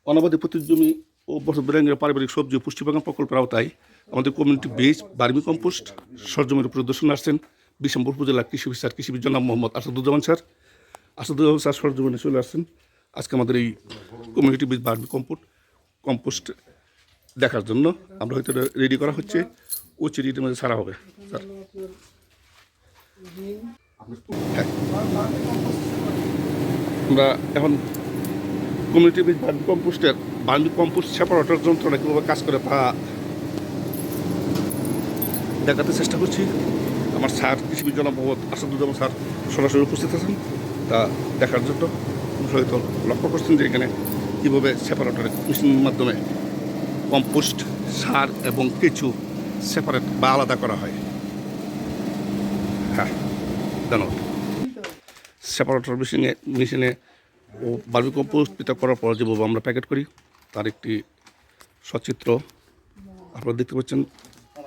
অনাবাদী প্রতি জমি ও বসতবাড়ির পারিবারিক সবজি ও পুষ্টি বাগান প্রকল্পের আওতায় আমাদের কমিউনিটি বেস বার্মি কম্পোস্ট সরজমির পরিদর্শনে আসছেন বিশম্বর উপজেলা কৃষি অফিসার কৃষিবিদ জনাব মোহাম্মদ আসাদুজ্জামান স্যার। আসাদুজ্জামান স্যার সরজমিনে চলে আসছেন আজকে আমাদের এই কমিউনিটি বেস বার্মি কম্পোস্ট দেখার জন্য। আমরা হয়তো রেডি করা হচ্ছে, ও চিঠিটির মধ্যে ছাড়া হবে স্যার। হ্যাঁ, আমরা এখন community base vermi compost separator যন্ত্রটা কীভাবে কাজ করে তা দেখাতে চেষ্টা করছি। আমার স্যার কৃষিবিদ জনাব মোহাম্মদ আসাদুজ্জামান স্যার সরাসরি উপস্থিত আছেন তা দেখার জন্য। হয়তো লক্ষ্য করছেন যে এখানে কীভাবে সেপারেটরের মেশিনের মাধ্যমে কম্পোস্ট, সার এবং কেঁচু সেপারেট বা আলাদা করা হয়। হ্যাঁ, ধন্যবাদ। সেপারেটর মেশিনে ও বার্মি কম্পোস্ট পৃথক করার পর যেভাবে আমরা প্যাকেট করি তার একটি সচিত্র আপনারা দেখতে পাচ্ছেন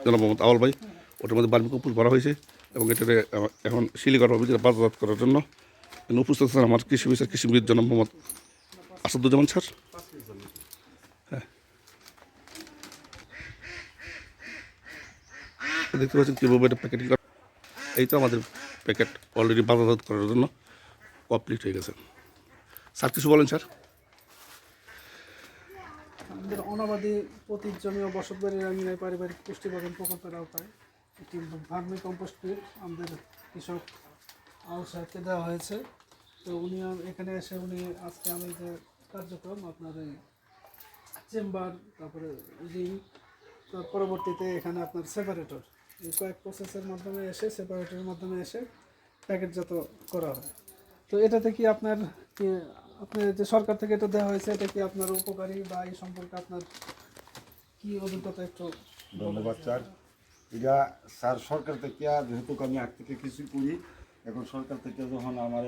জনাব মোহাম্মদ আওয়াল ভাই। ওটার মধ্যে বার্মি কম্পোস্ট ভরা হয়েছে এবং এটাতে এখন শিলিগুড়ি অভিযানে বাজারজাত করার জন্য উপস্থিত আছেন আমার কৃষি অফিসার কৃষিবিদ জনাব মোহাম্মদ আসাদুজ্জামান স্যার। হ্যাঁ, দেখতে পাচ্ছেন কীভাবে এটা প্যাকেটিং করা। এই তো আমাদের প্যাকেট অলরেডি বাজারজাত করার জন্য কমপ্লিট হয়ে গেছে। স্যার কিছু বলেন স্যার। আমাদের অনাবাদী পতিত জমি ও বসতবাড়ির আঙিনায় পারিবারিক পুষ্টি বাগান প্রকল্পের আওতায় একটি ভার্মি কম্পোস্ট কিট আমাদের কৃষক আউল সাহেবকে দেওয়া হয়েছে। তো উনি এখানে এসে আজকে আমি যে কার্যক্রম আপনার এই চেম্বার, তারপরে রিং, তার পরবর্তীতে এখানে আপনার সেপারেটর, এই কয়েক প্রসেসের মাধ্যমে সেপারেটরের মাধ্যমে এসে প্যাকেটজাত করা হয়। তো এটাতে কি আপনার যে সরকার থেকে এটা দেওয়া হয়েছে, এটা কি আপনার উপকারী বা এই সম্পর্কে আপনার কি অভিজ্ঞতা একটু? ধন্যবাদ স্যার। এটা স্যার সরকার থেকে, যেহেতু আমি আগ থেকে কিছু করি, এখন সরকার থেকে যখন আমার